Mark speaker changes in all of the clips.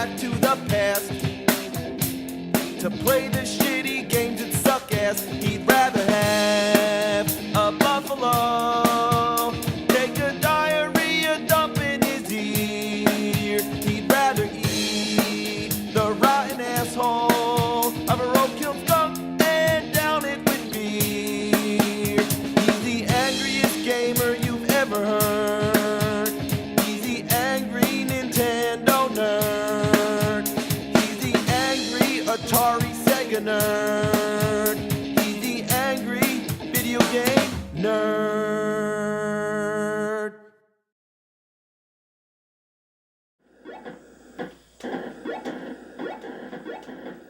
Speaker 1: back to the past to play the shitty games that suck ass. He'd rather have a buffalo take a diarrhea dump in his ear. He'd rather eat the rotten asshole of a roadkill skunk and down it with beer. He's the angriest gamer you've ever heard. He's the angry Nintendo nerd. He's the angry Atari Sega nerd. He's the angry video game nerd.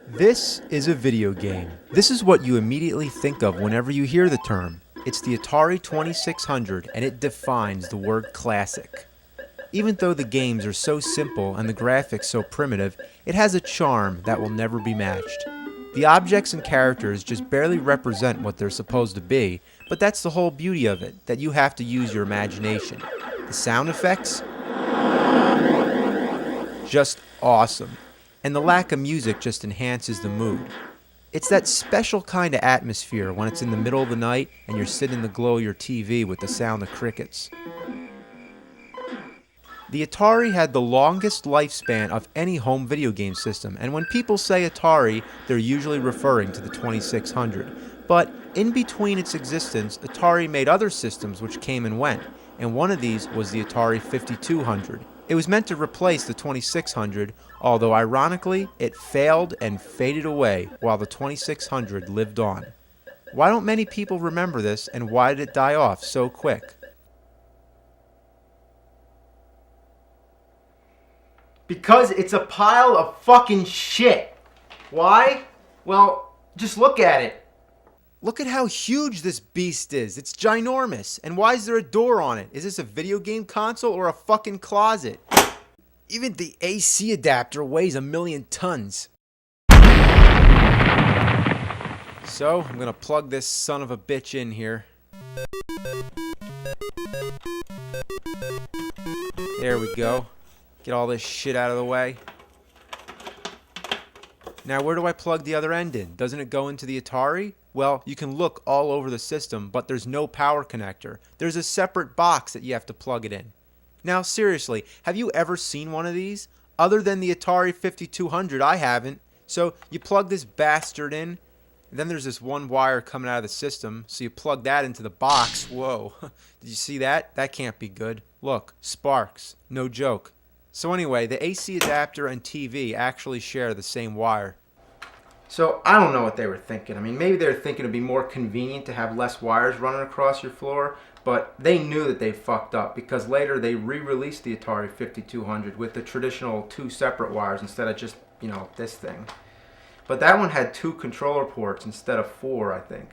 Speaker 2: This is a video game. This is what you immediately think of whenever you hear the term. It's the Atari 2600, and it defines the word classic. Even though the games are so simple and the graphics so primitive, it has a charm that will never be matched. The objects and characters just barely represent what they're supposed to be, but that's the whole beauty of it, that you have to use your imagination. The sound effects? Just awesome. And the lack of music just enhances the mood. It's that special kind of atmosphere when it's in the middle of the night and you're sitting in the glow of your TV with the sound of crickets. The Atari had the longest lifespan of any home video game system, and when people say Atari, they're usually referring to the 2600. But in between its existence, Atari made other systems which came and went, and one of these was the Atari 5200. It was meant to replace the 2600, although ironically, it failed and faded away while the 2600 lived on. Why don't many people remember this, and why did it die off so quick? Because it's a pile of fucking shit. Why? Well, just look at it. Look at how huge this beast is. It's ginormous. And why is there a door on it? Is this a video game console or a fucking closet? Even the AC adapter weighs 1,000,000 tons. So, I'm gonna plug this son of a bitch in here. There we go. Get all this shit out of the way. Now, where do I plug the other end in? Doesn't it go into the Atari? Well, you can look all over the system, but there's no power connector. There's a separate box that you have to plug it in. Now, seriously, have you ever seen one of these? Other than the Atari 5200, I haven't. So, you plug this bastard in, and then there's this one wire coming out of the system, so you plug that into the box. Whoa, did you see that? That can't be good. Look, sparks. No joke. So anyway, the AC adapter and TV actually share the same wire. So I don't know what they were thinking. I mean, maybe they were thinking it'd be more convenient to have less wires running across your floor, but they knew that they fucked up because later they re-released the Atari 5200 with the traditional 2 separate wires instead of just, this thing. But that one had 2 controller ports instead of 4, I think.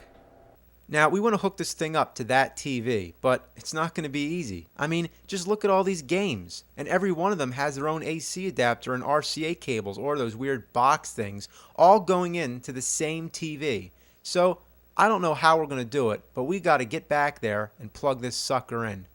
Speaker 2: Now, we want to hook this thing up to that TV, but it's not going to be easy. I mean, just look at all these games, and every one of them has their own AC adapter and RCA cables, or those weird box things, all going into the same TV. So, I don't know how we're going to do it, but we got to get back there and plug this sucker in.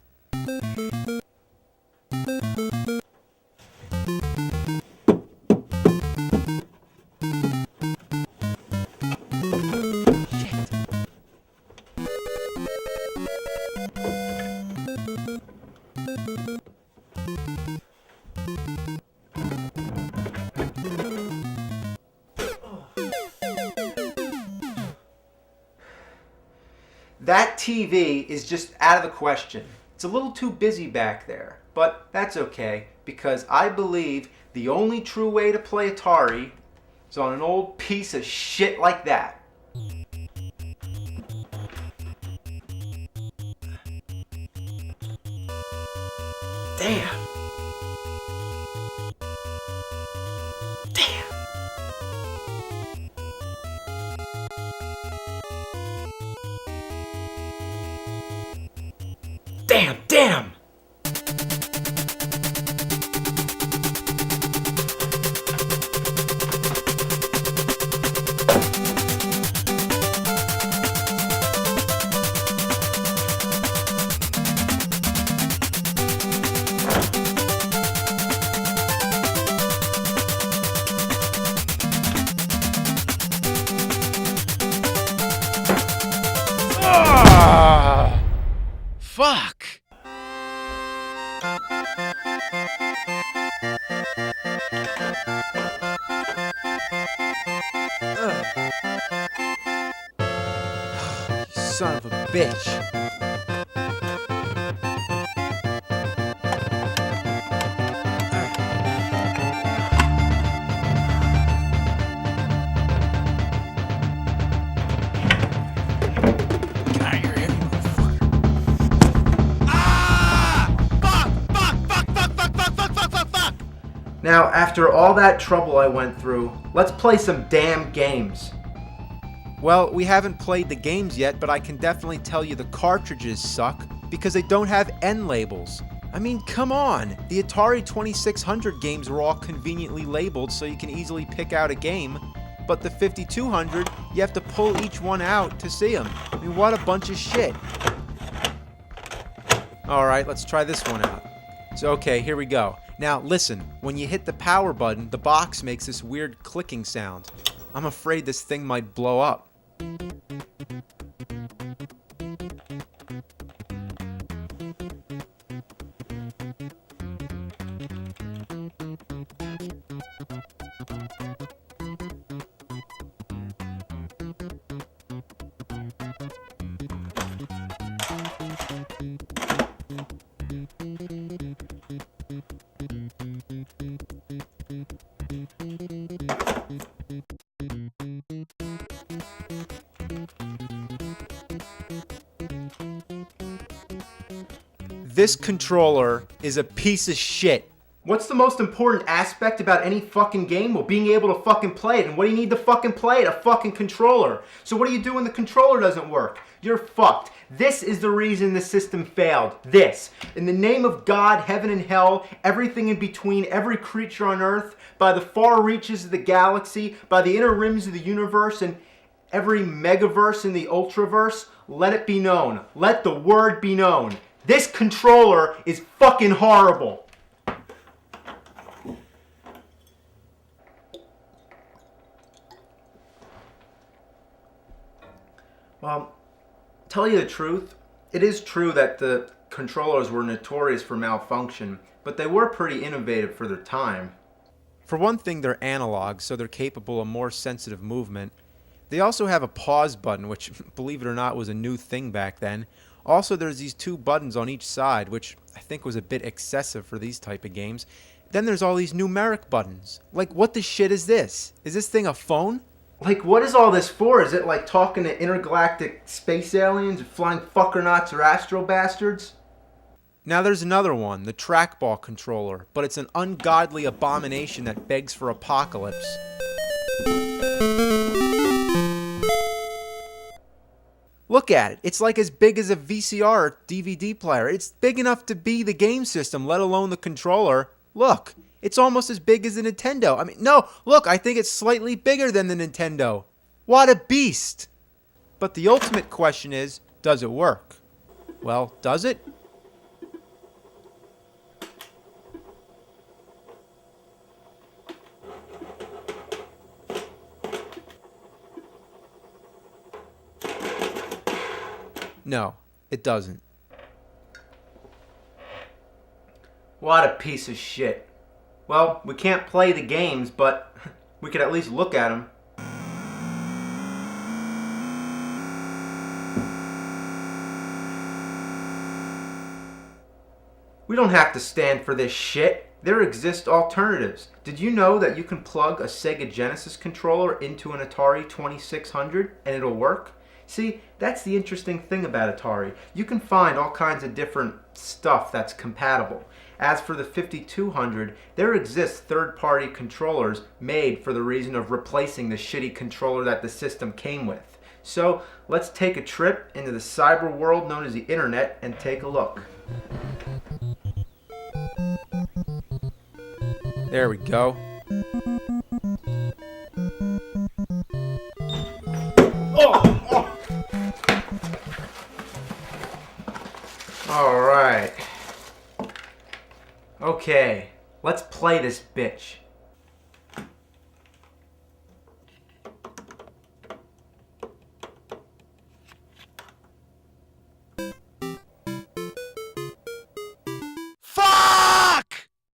Speaker 2: That TV is just out of the question. It's a little too busy back there, but that's okay because I believe the only true way to play Atari is on an old piece of shit like that. Damn. Damn!
Speaker 3: fuck?
Speaker 2: Son of a bitch.
Speaker 3: Get out of here, heavy motherfucker. Ah! Fuck!
Speaker 2: Now, after all that trouble I went through, let's play some damn games. Well, we haven't played the games yet, but I can definitely tell you the cartridges suck because they don't have end labels. I mean, come on! The Atari 2600 games were all conveniently labeled so you can easily pick out a game, but the 5200, you have to pull each one out to see them. I mean, what a bunch of shit. Alright, let's try this one out. So, okay, here we go. Now, listen, when you hit the power button, the box makes this weird clicking sound. I'm afraid this thing might blow up. This controller is a piece of shit. What's the most important aspect about any fucking game? Well, being able to fucking play it. And what do you need to fucking play it? A fucking controller. So what do you do when the controller doesn't work? You're fucked. This is the reason the system failed. This. In the name of God, heaven and hell, everything in between, every creature on earth, by the far reaches of the galaxy, by the inner rims of the universe, and every megaverse in the ultraverse, let it be known. Let the word be known. This controller is fucking horrible. Well, tell you the truth, it is true that the controllers were notorious for malfunction, but they were pretty innovative for their time. For one thing, they're analog, so they're capable of more sensitive movement. They also have a pause button, which, believe it or not, was a new thing back then. Also, there's these two buttons on each side, which I think was a bit excessive for these type of games. Then there's all these numeric buttons. Like, what the shit is this? Is this thing a phone? Like, what is all this for? Is it like talking to intergalactic space aliens, or flying fuckernauts or astro bastards? Now there's another one, the trackball controller, but it's an ungodly abomination that begs for apocalypse. Look at it. It's like as big as a VCR or DVD player. It's big enough to be the game system, let alone the controller. Look, it's almost as big as the Nintendo. I mean, no, look, I think it's slightly bigger than the Nintendo. What a beast! But the ultimate question is, does it work? Well, does it? No, it doesn't. What a piece of shit. Well, we can't play the games, but we could at least look at them. We don't have to stand for this shit. There exist alternatives. Did you know that you can plug a Sega Genesis controller into an Atari 2600 and it'll work? See, that's the interesting thing about Atari. You can find all kinds of different stuff that's compatible. As for the 5200, there exists third-party controllers made for the reason of replacing the shitty controller that the system came with. So, let's take a trip into the cyber world known as the internet and take a look. There we go. Alright. Okay, let's play this bitch.